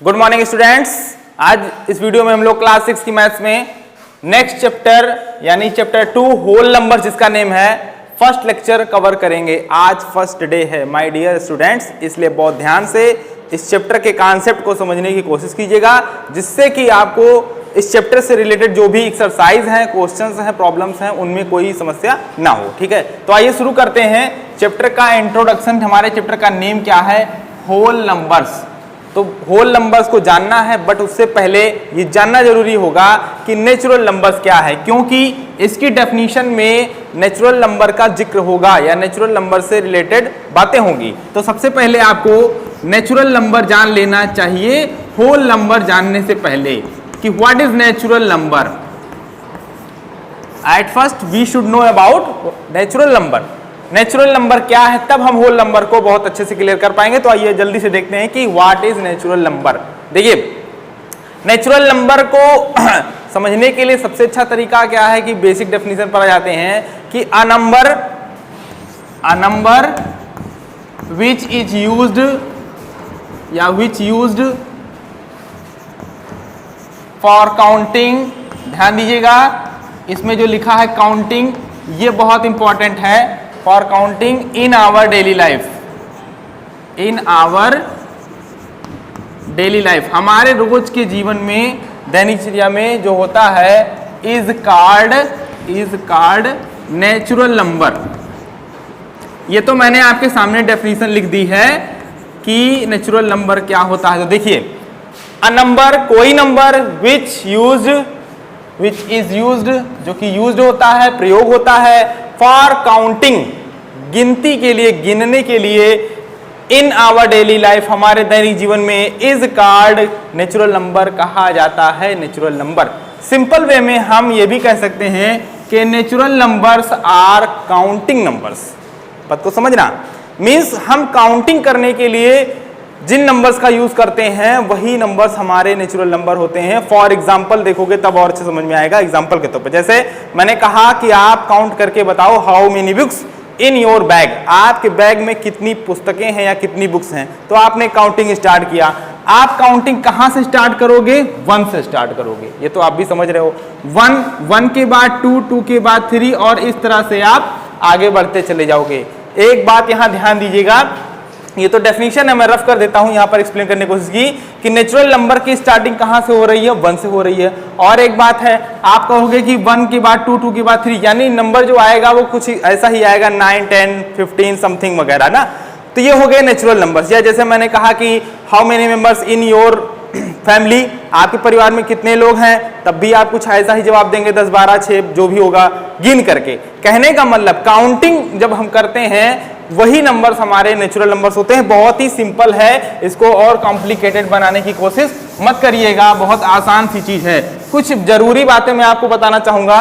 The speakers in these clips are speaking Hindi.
Good morning students. आज इस वीडियो में हम लोग क्लास 6 की मैथ्स में नेक्स्ट चैप्टर यानी चैप्टर 2 होल नंबर जिसका नेम है फर्स्ट लेक्चर कवर करेंगे। आज फर्स्ट डे है माय डियर स्टूडेंट्स, इसलिए बहुत ध्यान से इस चैप्टर के कॉन्सेप्ट को समझने की कोशिश कीजिएगा, जिससे कि आपको इस चैप्टर से रिलेटेड जो भी एक्सरसाइज हैं, क्वेश्चंस हैं, प्रॉब्लम्स हैं, उनमें कोई समस्या ना हो। ठीक है, तो आइए शुरू करते हैं चैप्टर का इंट्रोडक्शन। हमारे चैप्टर का नेम क्या है? Whole numbers. तो होल नंबर्स को जानना है, बट उससे पहले ये जानना जरूरी होगा कि नेचुरल नंबर्स क्या है, क्योंकि इसकी डेफिनेशन में नेचुरल नंबर का जिक्र होगा या नेचुरल नंबर से रिलेटेड बातें होंगी। तो सबसे पहले आपको नेचुरल नंबर जान लेना चाहिए होल नंबर जानने से पहले कि what is natural number. At first we should know about natural number. Natural number क्या है, तब हम होल नंबर को बहुत अच्छे से क्लियर कर पाएंगे। तो आइए जल्दी से देखते हैं कि व्हाट इज नेचुरल नंबर। देखिए, नेचुरल नंबर को समझने के लिए सबसे अच्छा तरीका क्या है कि बेसिक डेफिनेशन पर आ जाते हैं कि a number which is used या विच यूज्ड फॉर काउंटिंग। ध्यान दीजिएगा, इसमें जो लिखा है काउंटिंग, ये बहुत इंपॉर्टेंट है। For counting in our daily life, in our daily life, हमारे रोज के जीवन में, दैनिकचर्या में जो होता है, इज कार्ड नेचुरल नंबर। ये तो मैंने आपके सामने डेफिनेशन लिख दी है कि नेचुरल नंबर क्या होता है। तो देखिए, अ नंबर कोई नंबर विच इज यूज्ड, जो कि यूज्ड होता है, प्रयोग होता है फॉर काउंटिंग, गिनती के लिए, गिनने के लिए, इन आवर डेली लाइफ, हमारे दैनिक जीवन में, इज कार्ड नेचुरल नंबर कहा जाता है नेचुरल नंबर। सिंपल वे में हम ये भी कह सकते हैं कि natural numbers are counting numbers. बात को समझना, मीन्स हम काउंटिंग करने के लिए जिन नंबर्स का यूज करते हैं वही नंबर्स हमारे नेचुरल नंबर होते हैं। फॉर एग्जाम्पल देखोगे तब और अच्छे समझ में आएगा। एग्जाम्पल के तौर पर जैसे मैंने कहा कि आप काउंट करके बताओ how many books in your bag, आपके बैग में कितनी पुस्तकें हैं या कितनी बुक्स हैं। तो आपने काउंटिंग स्टार्ट किया। आप काउंटिंग कहां से स्टार्ट करोगे? 1 से स्टार्ट करोगे। ये तो आप भी समझ रहे हो। 1 के बाद 2 के बाद 3 और इस तरह से आप आगे बढ़ते चले जाओगे। एक बात यहां ध्यान दीजिएगा, ये तो डेफिनेशन है, मैं रफ कर देता हूं, यहां पर एक्सप्लेन करने की कोशिश की कि नेचुरल नंबर की स्टार्टिंग कहां से हो रही है? 1 से हो रही है। और एक बात है, आप कहोगे कि 1 के बाद 2 के बाद 3, यानी नंबर जो आएगा वो कुछ ऐसा ही आएगा, 9, 10, 15 समथिंग वगैरह ना। तो ये हो गए नेचुरल नंबर्स। या जैसे मैंने कहा कि how many members in your family, आपके परिवार में कितने लोग हैं, तब भी आप कुछ ऐसा ही जवाब देंगे, 10, 12, 6 जो भी होगा गिन करके। कहने का मतलब काउंटिंग जब हम करते हैं वही नंबर्स हमारे नेचुरल नंबर्स होते हैं। बहुत ही सिंपल है, इसको और कॉम्प्लिकेटेड बनाने की कोशिश मत करिएगा, बहुत आसान सी चीज है। कुछ जरूरी बातें मैं आपको बताना चाहूंगा।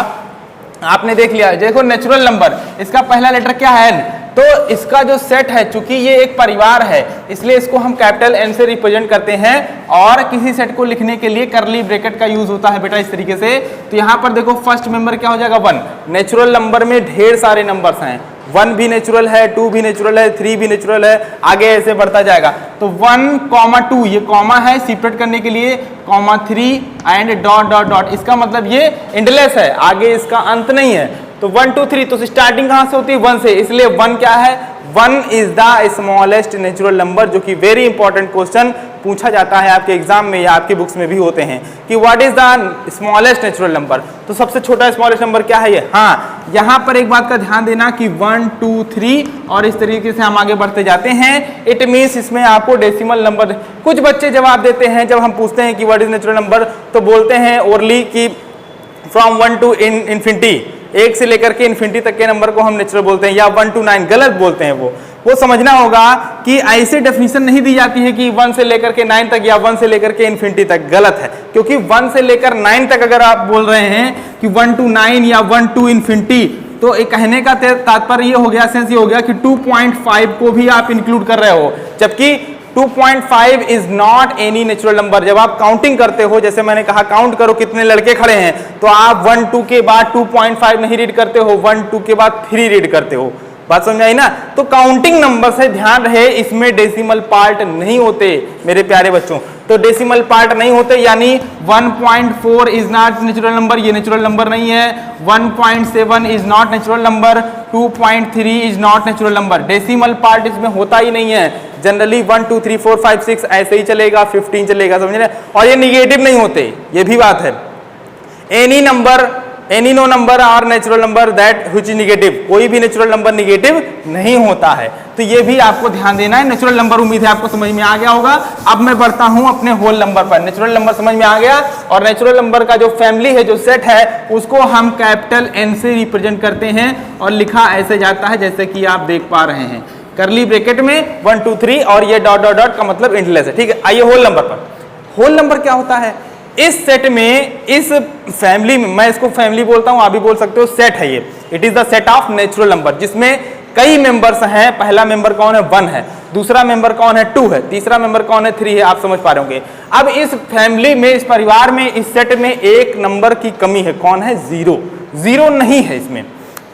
आपने देख लिया, देखो नेचुरल नंबर, इसका पहला लेटर क्या है? N। तो इसका जो सेट है, चूंकि ये एक परिवार है, इसलिए इसको हम कैपिटल N से रिप्रेजेंट करते हैं। और किसी सेट को लिखने के लिए करली ब्रैकेट का यूज होता है बेटा इस तरीके से। तो यहाँ पर देखो फर्स्ट मेंबर क्या हो जाएगा? 1। नेचुरल नंबर में ढेर सारे नंबर्स हैं, 1 भी नेचुरल है, 2 भी नेचुरल है, 3 भी नेचुरल है, आगे ऐसे बढ़ता जाएगा। तो 1, 2, ये कॉमा है सेपरेट करने के लिए, 3 एंड डॉट डॉट डॉट, इसका मतलब ये एंडलेस है, आगे इसका अंत नहीं है। तो 1, 2, 3, तो स्टार्टिंग कहां से होती है? 1 से, इसलिए 1 क्या है? 1 is the smallest natural number, जो कि वेरी इंपॉर्टेंट क्वेश्चन पूछा जाता है आपके एग्जाम में या आपकी बुक्स में भी होते हैं कि what is the smallest natural number. तो सबसे छोटा स्मॉलेस्ट नंबर क्या है ये? हाँ, यहां पर एक बात का ध्यान देना कि 1, 2, 3 और इस तरीके से हम आगे बढ़ते जाते हैं। इट मीन्स इसमें आपको डेसिमल नंबर, कुछ बच्चे जवाब देते हैं जब हम पूछते हैं कि व्हाट इज नेचुरल नंबर, तो बोलते हैं ओरली कि फ्रॉम 1 टू इन्फिनिटी, 1 से लेकर के इन्फिनिटी तक के नंबर को हम नेचुरल बोलते हैं, या 1 to 9, गलत बोलते हैं। वो समझना होगा कि ऐसे डेफिनेशन नहीं दी जाती है कि 1 से लेकर के 9 तक या 1 से लेकर के इन्फिनिटी तक, गलत है। क्योंकि 1 से लेकर 9 तक अगर आप बोल रहे हैं कि 1 to 9 या 1 to इन्फिनिटी, तो एक कहने का तात्पर्य ये हो गया, सेंस ये हो गया कि 2.5 को भी आप इंक्लूड कर रहे हो, जबकि 2.5 is not any natural number. जब आप काउंटिंग करते हो, जैसे मैंने कहा काउंट करो कितने लड़के खड़े हैं, तो आप 1, 2 के बाद 2.5 नहीं रीड करते हो, 1, 2 के बाद 3 रीड करते हो। बात समझ में आई ना। तो काउंटिंग नंबर से ध्यान रहे इसमें डेसिमल पार्ट नहीं होते मेरे प्यारे बच्चों, तो डेसिमल पार्ट नहीं होते, यानी 1.4 इज नॉट नेचुरल नंबर, ये नेचुरल नंबर नहीं है। 1.7 is not natural number, 2.3 is not natural number, decimal part इसमें होता ही नहीं है। जनरली 1 2 3 4 5 6 ऐसे ही चलेगा, 15 चलेगा, समझ रहे। और ये निगेटिव नहीं होते, ये भी बात है। Any no number are natural number that which is negative, कोई भी नेचुरल नंबर नेगेटिव नहीं होता है। तो ये भी आपको ध्यान देना है। नेचुरल नंबर उम्मीद है आपको समझ में आ गया होगा। अब मैं बढ़ता हूं अपने होल नंबर पर। नेचुरल नंबर समझ में आ गया, और नेचुरल नंबर का जो फैमिली है, जो सेट है, उसको हम कैपिटल एन से रिप्रेजेंट करते हैं और लिखा ऐसे जाता है जैसे कि आप देख पा रहे हैं, करली ब्रैकेट में 1 2 3 और ये डॉट डॉट डॉट का मतलब इंटलेस है, ठीक है। आइए होल नंबर पर। होल नंबर क्या होता है? इस सेट में, इस फैमिली में, मैं इसको फैमिली बोलता हूं, आप भी बोल सकते हो, सेट है ये। It is the set of natural number जिसमें कई मेंबर्स हैं। पहला मेंबर कौन है? 1 है। दूसरा मेंबर कौन है? 2 है। तीसरा मेंबर कौन है? 3 है। आप समझ पा रहे होंगे। अब इस फैमिली में, इस परिवार में, इस सेट में एक नंबर की कमी है। कौन है? 0। 0 नहीं है इसमें।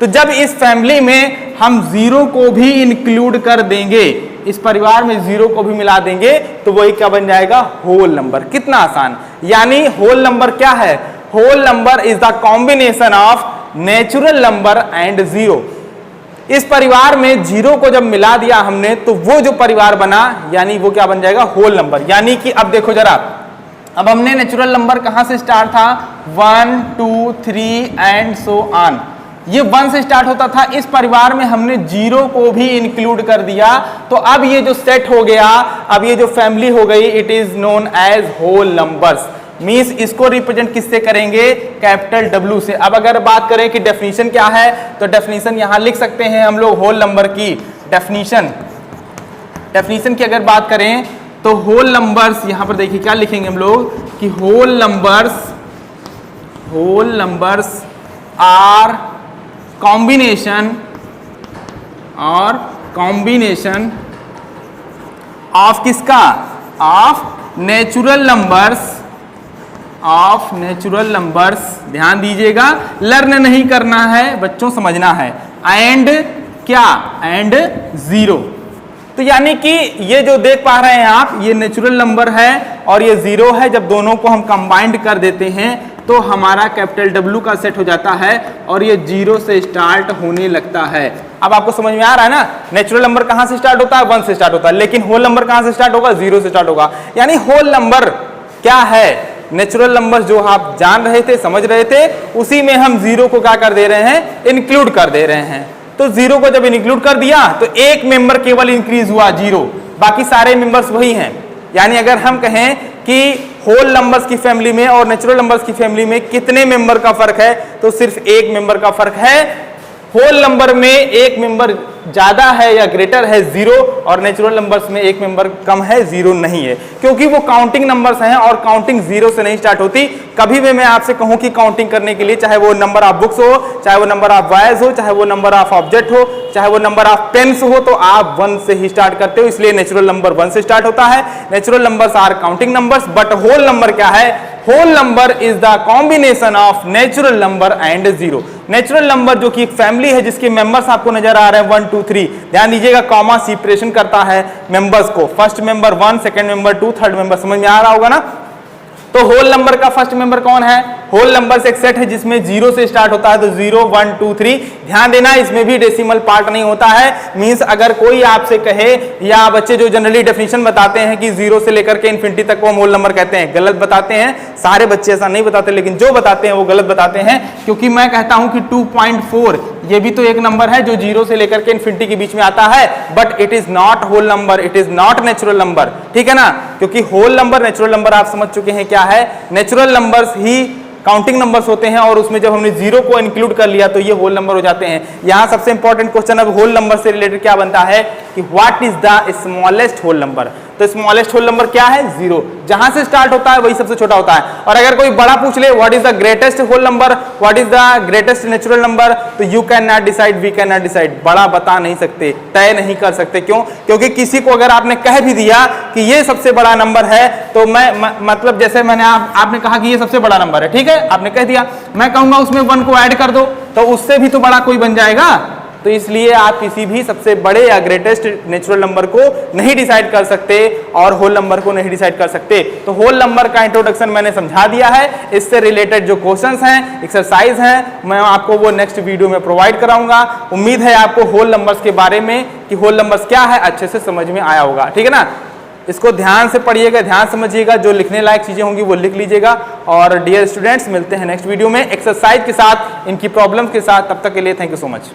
तो जब इस फैमिली में हम 0 को भी इंक्लूड कर देंगे, इस परिवार में 0 को भी मिला देंगे, तो वही क्या बन जाएगा? Whole number. कितना आसान। यानी होल नंबर क्या है? Whole number is the combination of natural number and 0। इस परिवार में 0 को जब मिला दिया हमने, तो वो जो परिवार बना, यानी वो क्या बन जाएगा? Whole number. यानी कि अब देखो जरा, अब हमने नेचुरल नंबर कहां से स्टार्ट था? 1 2 3 एंड सो ऑन। ये 1 से स्टार्ट होता था। इस परिवार में हमने 0 को भी इंक्लूड कर दिया, तो अब ये जो सेट हो गया, अब ये जो फैमिली हो गई, it is known as whole numbers. Means इसको रिप्रेजेंट किससे करेंगे? कैपिटल W से। अब अगर बात करें कि डेफिनेशन क्या है, तो डेफिनेशन यहां लिख सकते हैं हम लोग। होल नंबर की डेफिनेशन की अगर बात करें तो होल नंबर्स, यहां पर देखिए क्या लिखेंगे हम लोग कि whole numbers are combination of किसका? Of natural numbers. ध्यान दीजिएगा, लर्न नहीं करना है बच्चों, समझना है। एंड क्या? एंड 0। तो यानी कि ये जो देख पा रहे हैं आप, ये नेचुरल नंबर है और ये 0 है। जब दोनों को हम कंबाइंड कर देते हैं तो हमारा कैपिटल W का सेट हो जाता है और ये 0 से स्टार्ट होने लगता है। अब आपको समझ में आ रहा है ना? नेचुरल नंबर कहां से स्टार्ट होता है? 1 से स्टार्ट होता है। लेकिन होल नंबर कहां से स्टार्ट होगा? 0 से स्टार्ट होगा। यानी होल नंबर क्या है? नेचुरल नंबर जो आप जान रहे थे, समझ रहे थे, उसी में हम 0 को क्या कर दे रहे हैं? इंक्लूड कर दे रहे हैं। तो 0 को जब इंक्लूड कर दिया तो एक मेंबर केवल इंक्रीज हुआ, 0, बाकी सारे मेंबर्स वही हैं। यानी अगर हम कहें कि होल नंबर्स की फैमिली में और नेचुरल नंबर्स की फैमिली में कितने मेंबर का फर्क है, तो सिर्फ एक मेंबर का फर्क है। होल नंबर में एक मेंबर ज्यादा है या ग्रेटर है 0, और नेचुरल नंबर्स में एक मेंबर कम है, 0 नहीं है, क्योंकि वो काउंटिंग नंबर्स हैं और काउंटिंग 0 से नहीं स्टार्ट होती। कभी भी मैं आपसे कहूं कि काउंटिंग करने के लिए, चाहे वो नंबर ऑफ बुक्स हो, चाहे वो नंबर ऑफ वायर्स हो, चाहे वो नंबर ऑफ ऑब्जेक्ट हो, चाहे वो नंबर ऑफ पेन्स हो, तो आप 1 से ही स्टार्ट करते हो। इसलिए नेचुरल नंबर 1 से स्टार्ट होता है। Natural numbers are counting numbers, but whole number क्या है? Whole number is the combination of natural number and 0। Natural number जो कि एक फैमिली है जिसके मेंबर्स आपको नजर आ रहे हैं 1 2 3। ध्यान दीजिएगा, कॉमा सेपरेशन करता है मेंबर्स को। First member 1, second member 2, third member. समझ में आ रहा होगा ना? तो होल नंबर का फर्स्ट मेंबर कौन है? होल नंबर एक सेट है जिसमें 0 से स्टार्ट होता है, तो 0 1 2 3। ध्यान देना, इसमें भी डेसिमल पार्ट नहीं होता है। मींस अगर कोई आपसे कहे, या बच्चे जो जनरली डेफिनेशन बताते हैं कि 0 से लेकर के इन्फिनिटी तक को हम होल नंबर कहते हैं, गलत बताते हैं। सारे बच्चे ऐसा नहीं बताते, लेकिन जो बताते हैं वो गलत बताते हैं। क्योंकि मैं कहता हूं कि 2.4 ये भी तो एक नंबर है जो 0 से लेकर के इन्फिनिटी के बीच में आता है, but it is not whole number, it is not natural number. ठीक है ना? क्योंकि होल नंबर, नेचुरल नंबर आप समझ चुके हैं क्या है। नेचुरल नंबर्स ही काउंटिंग नंबर्स होते हैं, और उसमें जब हमने 0 को इंक्लूड कर लिया तो ये होल नंबर हो जाते हैं। यहां सबसे इंपॉर्टेंट क्वेश्चन अब होल नंबर से रिलेटेड क्या बनता है कि what is the smallest whole number. तो स्मॉलेस्ट होल नंबर क्या है? 0। जहां से स्टार्ट होता है वही सबसे छोटा होता है। और अगर कोई बड़ा पूछ ले what is the greatest whole number, what is the greatest natural number, तो you can not decide, we can not decide. बड़ा बता नहीं सकते, तय नहीं कर सकते। क्यों? क्योंकि किसी को अगर आपने कह भी दिया कि ये सबसे बड़ा नंबर है, तो मतलब जैसे मैंने आपने कहा कि ये सबसे बड़ा नंबर है, ठीक है, आपने कह दिया, मैं कहूंगा उसमें 1 को ऐड कर दो, तो उससे भी तो बड़ा कोई बन जाएगा। तो इसलिए आप किसी भी सबसे बड़े या ग्रेटेस्ट नेचुरल नंबर को नहीं डिसाइड कर सकते और होल नंबर को नहीं डिसाइड कर सकते। तो होल नंबर का इंट्रोडक्शन मैंने समझा दिया है। इससे रिलेटेड जो क्वेश्चंस हैं, एक्सरसाइज हैं, मैं आपको वो नेक्स्ट वीडियो में प्रोवाइड कराऊंगा। उम्मीद है आपको होल नंबर्स के बारे में कि होल नंबर्स क्या है अच्छे से समझ में आया होगा। ठीक है ना, इसको ध्यान से पढ़िएगा, ध्यान समझिएगा, जो लिखने लायक चीजें होंगी वो लिख लीजिएगा। और डियर स्टूडेंट्स, मिलते हैं नेक्स्ट वीडियो में एक्सरसाइज के साथ, इनकी प्रॉब्लम्स के साथ। तब तक के लिए थैंक यू सो मच।